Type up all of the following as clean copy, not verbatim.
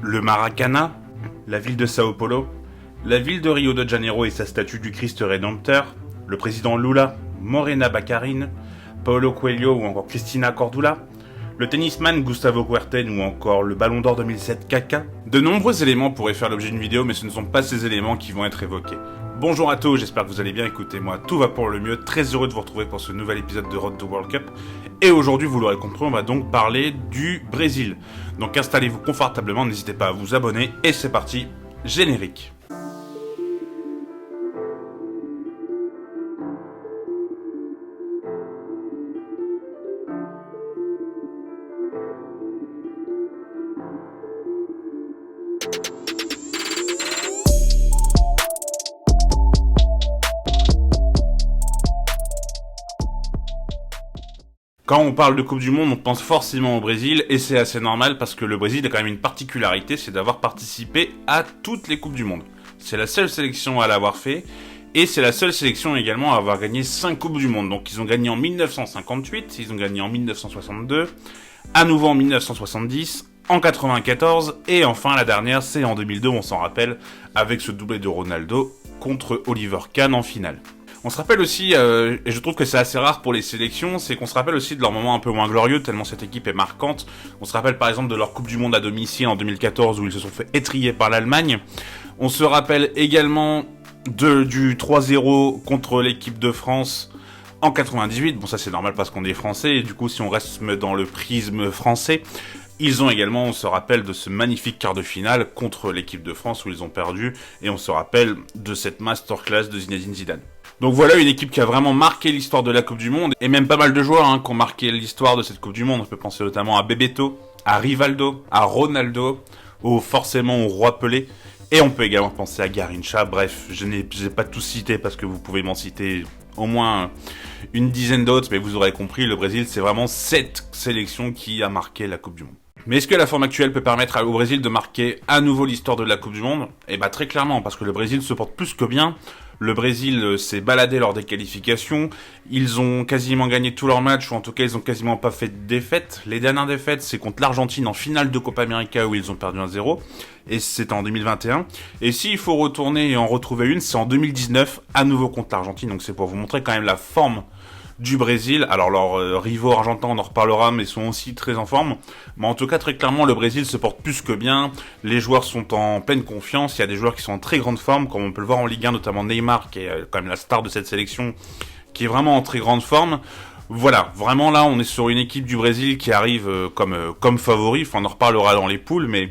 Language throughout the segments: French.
le Maracana, la ville de Sao Paulo, la ville de Rio de Janeiro et sa statue du Christ Rédempteur, le président Lula, Morena Baccarin, Paulo Coelho ou encore Cristina Cordula, le tennisman Gustavo Kuerten ou encore le Ballon d'Or 2007 Kaka. De nombreux éléments pourraient faire l'objet d'une vidéo, mais ce ne sont pas ces éléments qui vont être évoqués. Bonjour à tous, j'espère que vous allez bien, écoutez-moi, tout va pour le mieux, très heureux de vous retrouver pour ce nouvel épisode de Road to World Cup. Et aujourd'hui, vous l'aurez compris, on va donc parler du Brésil. Donc installez-vous confortablement, n'hésitez pas à vous abonner, et c'est parti, générique. Quand on parle de Coupe du Monde, on pense forcément au Brésil, et c'est assez normal parce que le Brésil a quand même une particularité, c'est d'avoir participé à toutes les Coupes du Monde. C'est la seule sélection à l'avoir fait, et c'est la seule sélection également à avoir gagné 5 Coupes du Monde. Donc ils ont gagné en 1958, ils ont gagné en 1962, à nouveau en 1970, en 94, et enfin la dernière c'est en 2002, on s'en rappelle, avec ce doublé de Ronaldo contre Oliver Kahn en finale. On se rappelle aussi, et je trouve que c'est assez rare pour les sélections, c'est qu'on se rappelle aussi de leur moment un peu moins glorieux, tellement cette équipe est marquante. On se rappelle par exemple de leur Coupe du Monde à domicile en 2014 où ils se sont fait étriller par l'Allemagne. On se rappelle également du 3-0 contre l'équipe de France en 98. Bon, ça c'est normal parce qu'on est français, et du coup si on reste dans le prisme français, ils ont également, on se rappelle de ce magnifique quart de finale contre l'équipe de France où ils ont perdu, et on se rappelle de cette masterclass de Zinedine Zidane. Donc voilà une équipe qui a vraiment marqué l'histoire de la Coupe du Monde, et même pas mal de joueurs qui ont marqué l'histoire de cette Coupe du Monde. On peut penser notamment à Bebeto, à Rivaldo, à Ronaldo, forcément au Roi Pelé, et on peut également penser à Garrincha. Bref, je n'ai pas tout cité parce que vous pouvez m'en citer au moins une dizaine d'autres, mais vous aurez compris, le Brésil c'est vraiment cette sélection qui a marqué la Coupe du Monde. Mais est-ce que la forme actuelle peut permettre au Brésil de marquer à nouveau l'histoire de la Coupe du Monde ? Eh bah très clairement, parce que le Brésil se porte plus que bien. Le Brésil s'est baladé lors des qualifications, ils ont quasiment gagné tous leurs matchs, ou en tout cas ils ont quasiment pas fait de défaites. Les dernières défaites, c'est contre l'Argentine en finale de Copa América où ils ont perdu 1-0, et c'était en 2021. Et s'il faut retourner et en retrouver une, c'est en 2019, à nouveau contre l'Argentine, donc c'est pour vous montrer quand même la forme du Brésil. Alors leurs rivaux argentins, on en reparlera, mais sont aussi très en forme. Mais en tout cas, très clairement, le Brésil se porte plus que bien. Les joueurs sont en pleine confiance. Il y a des joueurs qui sont en très grande forme, comme on peut le voir en Ligue 1, notamment Neymar, qui est quand même la star de cette sélection, qui est vraiment en très grande forme. Voilà, vraiment là, on est sur une équipe du Brésil qui arrive comme favori. Enfin, on en reparlera dans les poules, mais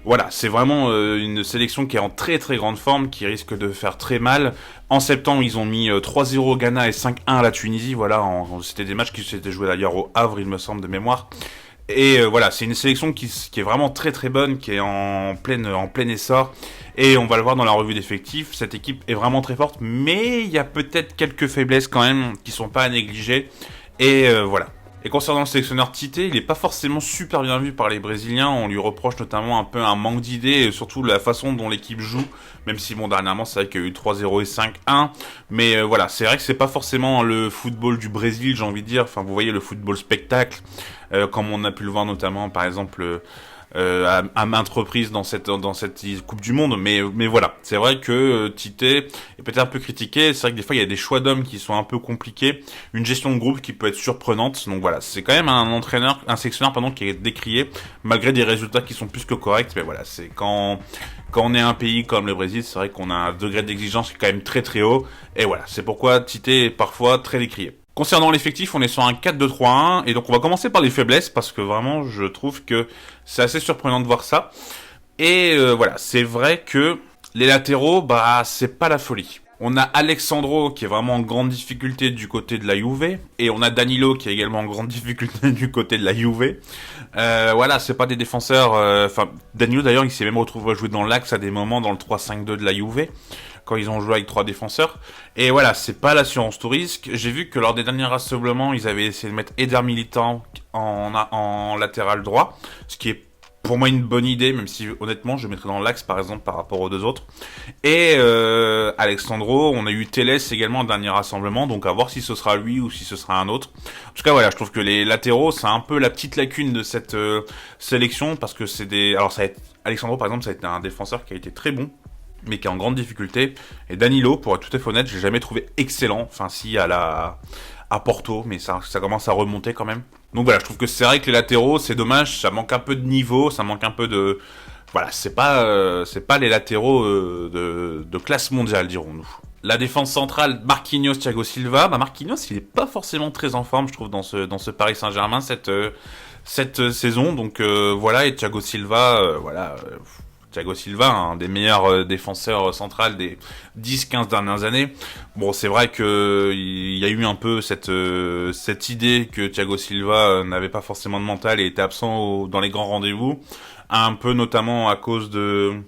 voilà, c'est vraiment une sélection qui est en très très grande forme, qui risque de faire très mal. En septembre, ils ont mis 3-0 au Ghana et 5-1 à la Tunisie. Voilà, c'était des matchs qui s'étaient joués d'ailleurs au Havre, il me semble, de mémoire. Et voilà, c'est une sélection qui est vraiment très très bonne, qui est en plein essor. Et on va le voir dans la revue d'effectifs, cette équipe est vraiment très forte, mais il y a peut-être quelques faiblesses quand même qui sont pas à négliger. Et voilà. Et concernant le sélectionneur Tite, il n'est pas forcément super bien vu par les Brésiliens. On lui reproche notamment un peu un manque d'idées et surtout la façon dont l'équipe joue. Même si, bon, dernièrement, c'est vrai qu'il y a eu 3-0 et 5-1. Mais voilà, c'est vrai que c'est pas forcément le football du Brésil, j'ai envie de dire. Enfin, vous voyez, le football spectacle, comme on a pu le voir notamment, par exemple, à maintes reprises dans cette Coupe du Monde, mais voilà, c'est vrai que Tite est peut-être un peu critiqué. C'est vrai que des fois il y a des choix d'hommes qui sont un peu compliqués, une gestion de groupe qui peut être surprenante. Donc voilà, c'est quand même un sélectionneur qui est décrié malgré des résultats qui sont plus que corrects. Mais voilà, c'est quand on est un pays comme le Brésil, c'est vrai qu'on a un degré d'exigence qui est quand même très très haut. Et voilà, c'est pourquoi Tite est parfois très décrié. Concernant l'effectif, on est sur un 4-2-3-1, et donc on va commencer par les faiblesses, parce que vraiment, je trouve que c'est assez surprenant de voir ça. Et voilà, c'est vrai que les latéraux, c'est pas la folie. On a Alexandro qui est vraiment en grande difficulté du côté de la Juve, et on a Danilo qui est également en grande difficulté du côté de la Juve. Voilà, c'est pas des défenseurs... Danilo d'ailleurs, il s'est même retrouvé à jouer dans l'axe à des moments dans le 3-5-2 de la Juve, quand ils ont joué avec 3 défenseurs. Et voilà, c'est pas l'assurance tout risque. J'ai vu que lors des derniers rassemblements, ils avaient essayé de mettre Eder Militão en latéral droit, ce qui est pour moi une bonne idée, même si honnêtement je mettrais dans l'axe par exemple par rapport aux deux autres. Et Alexandro, on a eu Telles également au dernier rassemblement, donc à voir si ce sera lui ou si ce sera un autre. En tout cas voilà, je trouve que les latéraux c'est un peu la petite lacune de cette sélection, parce que c'est des... Alors ça a été... Alexandro par exemple ça a été un défenseur qui a été très bon, mais qui est en grande difficulté. Et Danilo, pour être tout à fait honnête, je l'ai jamais trouvé excellent, enfin si à Porto, mais ça commence à remonter quand même. Donc voilà, je trouve que c'est vrai que les latéraux, c'est dommage, ça manque un peu de niveau, ça manque un peu de... Voilà, c'est pas les latéraux de classe mondiale, dirons-nous. La défense centrale, Marquinhos, Thiago Silva. Bah Marquinhos, il est pas forcément très en forme, je trouve, dans ce Paris Saint-Germain cette saison. Donc voilà, et Thiago Silva, Thiago Silva, un des meilleurs défenseurs centrales des 10-15 dernières années. Bon, c'est vrai que il y a eu un peu cette idée que Thiago Silva n'avait pas forcément de mental et était absent dans les grands rendez-vous, un peu notamment à cause de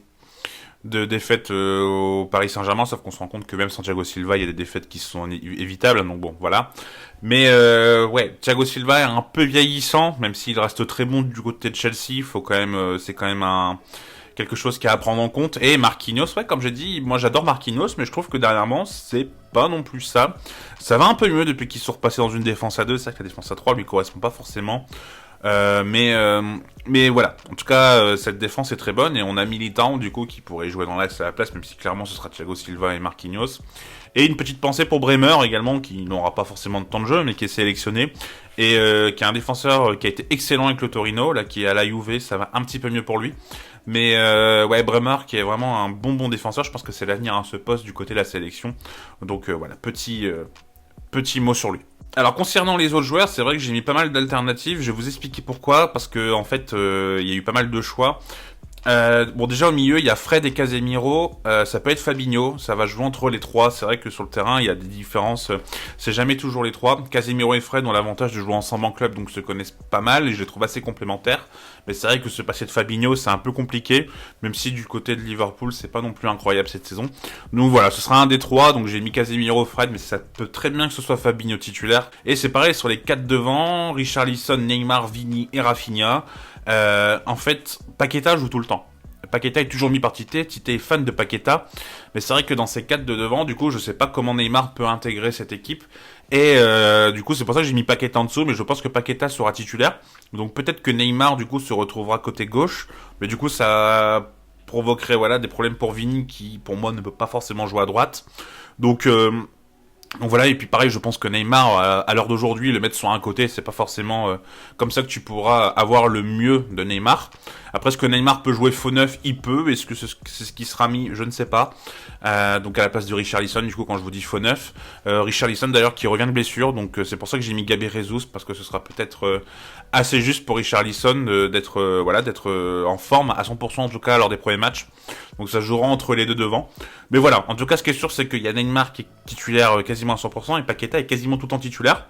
défaites au Paris Saint-Germain, sauf qu'on se rend compte que même sans Thiago Silva, il y a des défaites qui sont évitables, donc bon, voilà. Mais ouais, Thiago Silva est un peu vieillissant, même s'il reste très bon du côté de Chelsea, faut quand même, c'est quand même quelque chose qui a à prendre en compte. Et Marquinhos, ouais, comme j'ai dit, moi j'adore Marquinhos, mais je trouve que dernièrement, c'est pas non plus ça. Ça va un peu mieux depuis qu'ils sont repassés dans une défense à 2, c'est vrai que la défense à 3 lui correspond pas forcément. Mais voilà, en tout cas cette défense est très bonne, et on a Militão du coup qui pourrait jouer dans l'axe à la place, même si clairement ce sera Thiago Silva et Marquinhos. Et une petite pensée pour Bremer également, qui n'aura pas forcément de temps de jeu mais qui est sélectionné, et qui est un défenseur qui a été excellent avec le Torino, là qui est à la Juve, ça va un petit peu mieux pour lui. Mais ouais, Bremer qui est vraiment un bon défenseur, je pense que c'est l'avenir à ce poste du côté de la sélection. Donc voilà, petit mot sur lui. Alors concernant les autres joueurs, c'est vrai que j'ai mis pas mal d'alternatives, je vais vous expliquer pourquoi, parce que en fait il y a eu pas mal de choix. Bon déjà au milieu il y a Fred et Casemiro, ça peut être Fabinho, ça va jouer entre les trois, c'est vrai que sur le terrain il y a des différences, c'est jamais toujours les trois. Casemiro et Fred ont l'avantage de jouer ensemble en club, donc se connaissent pas mal et je les trouve assez complémentaires, mais c'est vrai que se passer de Fabinho c'est un peu compliqué, même si du côté de Liverpool c'est pas non plus incroyable cette saison. Donc voilà, ce sera un des trois, donc j'ai mis Casemiro, Fred, mais ça peut très bien que ce soit Fabinho titulaire. Et c'est pareil sur les quatre devant, Richarlison, Neymar, Vini et Rafinha. En fait, Paqueta joue tout le temps. Paqueta est toujours mis par Tite. Tite est fan de Paqueta, mais c'est vrai que dans ces quatre de devant, du coup, je sais pas comment Neymar peut intégrer cette équipe. Et du coup, c'est pour ça que j'ai mis Paqueta en dessous, mais je pense que Paqueta sera titulaire. Donc peut-être que Neymar, du coup, se retrouvera côté gauche, mais du coup, ça provoquerait des problèmes pour Vini, qui pour moi ne peut pas forcément jouer à droite. Donc voilà, et puis pareil, je pense que Neymar, à l'heure d'aujourd'hui, le mettre sur un côté, c'est pas forcément comme ça que tu pourras avoir le mieux de Neymar. Après, est-ce que Neymar peut jouer faux neuf? Il peut. Est-ce que c'est ce qui sera mis? Je ne sais pas. Donc à la place de Richarlison, du coup, quand je vous dis faux neuf. Richarlison, d'ailleurs, qui revient de blessure, donc c'est pour ça que j'ai mis Gabi Jesus, parce que ce sera peut-être assez juste pour Richarlison d'être en forme à 100% en tout cas lors des premiers matchs. Donc ça jouera entre les deux devant. Mais voilà, en tout cas, ce qui est sûr, c'est qu'il y a Neymar qui est titulaire quasiment à 100%, et Paqueta est quasiment tout le temps titulaire.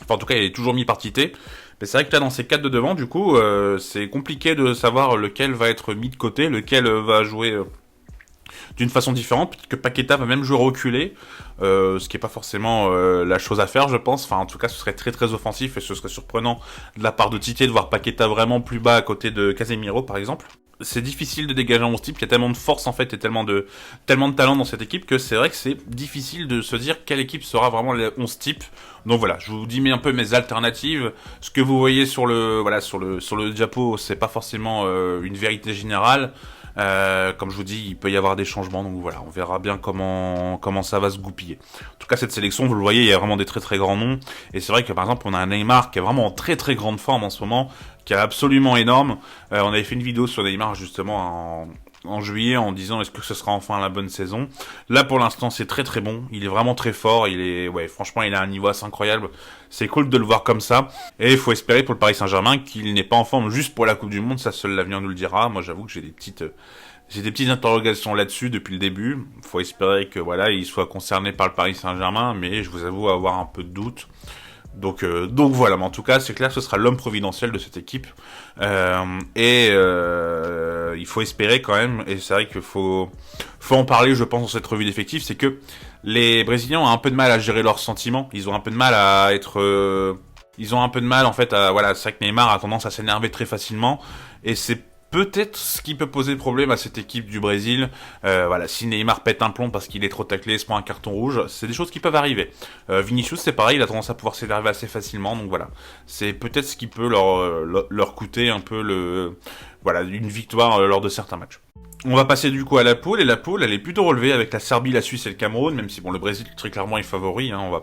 Enfin, en tout cas, il est toujours mis par Tite. Mais c'est vrai que là, dans ces quatre de devant, du coup, c'est compliqué de savoir lequel va être mis de côté, lequel va jouer d'une façon différente. Peut-être que Paqueta va même jouer reculé, ce qui est pas forcément la chose à faire, je pense. Enfin, en tout cas, ce serait très très offensif, et ce serait surprenant de la part de Tite de voir Paqueta vraiment plus bas à côté de Casemiro, par exemple. C'est difficile de dégager un 11 type, il y a tellement de force en fait et tellement de talent dans cette équipe que c'est vrai que c'est difficile de se dire quelle équipe sera vraiment les 11 types. Donc voilà, je vous dis un peu mes alternatives. Ce que vous voyez sur le diapo, c'est pas forcément une vérité générale. Comme je vous dis, il peut y avoir des changements, donc voilà, on verra bien comment ça va se goupiller. En tout cas, cette sélection, vous le voyez, il y a vraiment des très très grands noms, et c'est vrai que par exemple, on a un Neymar qui est vraiment en très très grande forme en ce moment, qui est absolument énorme. On avait fait une vidéo sur Neymar justement en juillet en disant est-ce que ce sera enfin la bonne saison. Là pour l'instant c'est très très bon, il est vraiment très fort, franchement il a un niveau assez incroyable, c'est cool de le voir comme ça, et il faut espérer pour le Paris Saint-Germain qu'il n'est pas en forme juste pour la Coupe du Monde, ça seul l'avenir nous le dira. Moi j'avoue que j'ai des petites interrogations là-dessus depuis le début, faut espérer que il soit concerné par le Paris Saint-Germain, mais je vous avoue avoir un peu de doute. Donc voilà, mais en tout cas c'est clair que ce sera l'homme providentiel de cette équipe, il faut espérer quand même, et c'est vrai qu'il faut en parler je pense dans cette revue d'effectifs, c'est que les Brésiliens ont un peu de mal à gérer leurs sentiments, ils ont un peu de mal à être Ils ont un peu de mal en fait à voilà, c'est vrai que Neymar a tendance à s'énerver très facilement et c'est peut-être ce qui peut poser problème à cette équipe du Brésil. Voilà, si Neymar pète un plomb parce qu'il est trop taclé, se prend un carton rouge, c'est des choses qui peuvent arriver. Vinicius, c'est pareil, il a tendance à pouvoir s'énerver assez facilement, donc voilà, c'est peut-être ce qui peut leur coûter un peu voilà, une victoire lors de certains matchs. On va passer du coup à la poule, et la poule elle est plutôt relevée avec la Serbie, la Suisse et le Cameroun, même si bon le Brésil très clairement est favori, hein, on va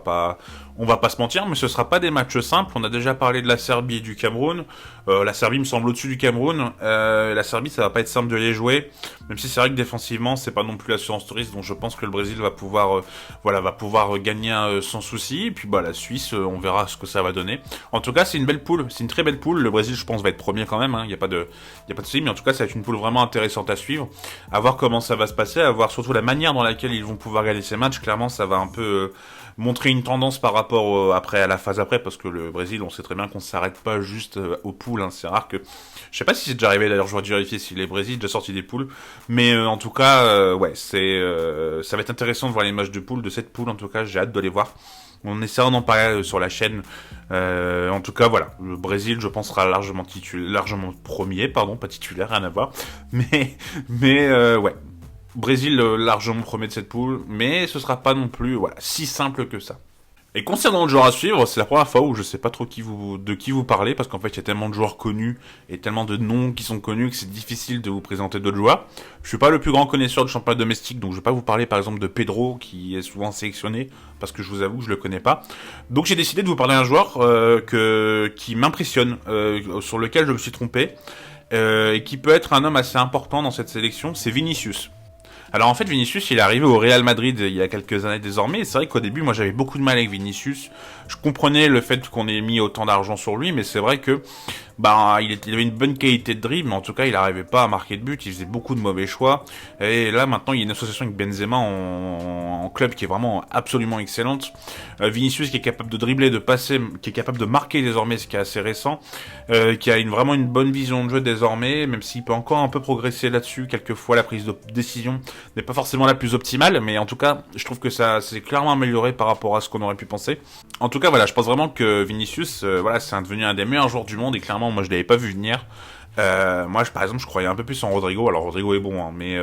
pas se mentir, mais ce sera pas des matchs simples. On a déjà parlé de la Serbie et du Cameroun, la Serbie me semble au-dessus du Cameroun, la Serbie ça va pas être simple de les jouer, même si c'est vrai que défensivement c'est pas non plus l'assurance touriste, donc je pense que le Brésil va pouvoir gagner sans souci, et puis bah la Suisse on verra ce que ça va donner. En tout cas c'est une belle poule, c'est une très belle poule, le Brésil je pense va être premier quand même, hein, y a pas de souci, mais en tout cas ça va être une poule vraiment intéressante à suivre. À voir comment ça va se passer, à voir surtout la manière dans laquelle ils vont pouvoir gagner ces matchs. Clairement, ça va un peu montrer une tendance par rapport à la phase après, parce que le Brésil, on sait très bien qu'on s'arrête pas juste aux poules. Hein. C'est rare que, je sais pas si c'est déjà arrivé d'ailleurs, je dois vérifier si les Brésil déjà sorti des poules, mais en tout cas, ouais, ça va être intéressant de voir les matchs de poules de cette poule. En tout cas, j'ai hâte de les voir. On essaiera d'en parler sur la chaîne. En tout cas, voilà. Le Brésil, je pense, sera largement premier, pardon, pas titulaire, rien à voir. Mais ouais. Brésil, largement premier de cette poule. Mais ce sera pas non plus, voilà, si simple que ça. Et concernant le joueur à suivre, c'est la première fois où je sais pas trop de qui vous parlez, parce qu'en fait il y a tellement de joueurs connus et tellement de noms qui sont connus que c'est difficile de vous présenter d'autres joueurs. Je suis pas le plus grand connaisseur de championnat domestique, donc je vais pas vous parler par exemple de Pedro qui est souvent sélectionné, parce que je vous avoue que je le connais pas. Donc j'ai décidé de vous parler d'un joueur qui m'impressionne, sur lequel je me suis trompé, et qui peut être un homme assez important dans cette sélection, c'est Vinicius. Alors en fait Vinicius il est arrivé au Real Madrid il y a quelques années désormais, et c'est vrai qu'au début moi j'avais beaucoup de mal avec Vinicius. Je comprenais le fait qu'on ait mis autant d'argent sur lui, mais c'est vrai que il avait une bonne qualité de dribble, mais en tout cas il n'arrivait pas à marquer de but, il faisait beaucoup de mauvais choix. Et là maintenant il y a une association avec Benzema en club qui est vraiment absolument excellente. Vinicius qui est capable de dribbler, de passer, qui est capable de marquer désormais, ce qui est assez récent, qui a vraiment une bonne vision de jeu désormais, même s'il peut encore un peu progresser là-dessus. Quelquefois la prise de décision n'est pas forcément la plus optimale, mais en tout cas je trouve que ça s'est clairement amélioré par rapport à ce qu'on aurait pu penser. En tout cas voilà, je pense vraiment que Vinicius voilà, c'est devenu un des meilleurs joueurs du monde, et clairement moi je l'avais pas vu venir. Moi par exemple je croyais un peu plus en Rodrigo. Alors Rodrigo est bon, hein, mais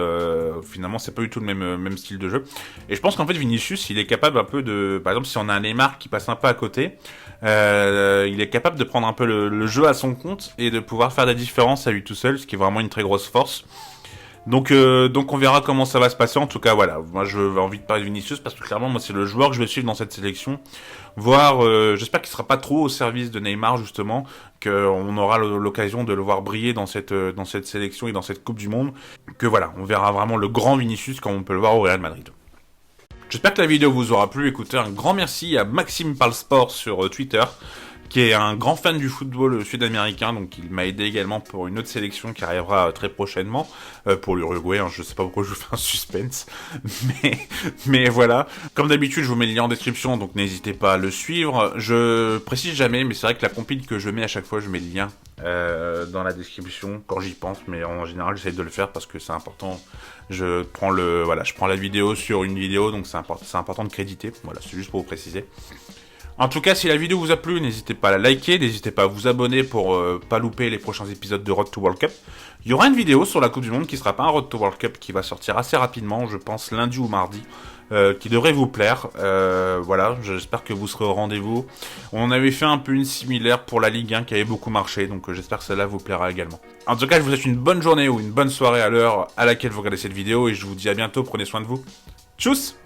finalement c'est pas du tout le même style de jeu. Et je pense qu'en fait Vinicius il est capable un peu de, par exemple si on a un Neymar qui passe un peu à côté, il est capable de prendre un peu le jeu à son compte et de pouvoir faire des différences à lui tout seul, ce qui est vraiment une très grosse force. Donc on verra comment ça va se passer. En tout cas voilà, moi j'ai envie de parler de Vinicius parce que clairement moi c'est le joueur que je vais suivre dans cette sélection. Voir, j'espère qu'il sera pas trop au service de Neymar justement, qu'on aura l'occasion de le voir briller dans cette sélection et dans cette Coupe du Monde. Que voilà, on verra vraiment le grand Vinicius comme on peut le voir au Real Madrid. J'espère que la vidéo vous aura plu. Écoutez, un grand merci à Maxime Parle Sport sur Twitter, qui est un grand fan du football sud-américain, donc il m'a aidé également pour une autre sélection qui arrivera très prochainement, pour l'Uruguay, hein, je sais pas pourquoi je vous fais un suspense, mais voilà. Comme d'habitude, je vous mets le lien en description, donc n'hésitez pas à le suivre. Je précise jamais, mais c'est vrai que la compile que je mets à chaque fois, je mets le lien dans la description quand j'y pense, mais en général j'essaie de le faire parce que c'est important. Je prends la vidéo sur une vidéo, donc c'est important de créditer, voilà, c'est juste pour vous préciser. En tout cas, si la vidéo vous a plu, n'hésitez pas à la liker, n'hésitez pas à vous abonner pour pas louper les prochains épisodes de Road to World Cup. Il y aura une vidéo sur la Coupe du Monde qui sera pas un Road to World Cup, qui va sortir assez rapidement, je pense lundi ou mardi, qui devrait vous plaire. Voilà, j'espère que vous serez au rendez-vous. On avait fait un peu une similaire pour la Ligue 1 qui avait beaucoup marché, donc j'espère que celle-là vous plaira également. En tout cas, je vous souhaite une bonne journée ou une bonne soirée à l'heure à laquelle vous regardez cette vidéo, et je vous dis à bientôt, prenez soin de vous. Tchuss!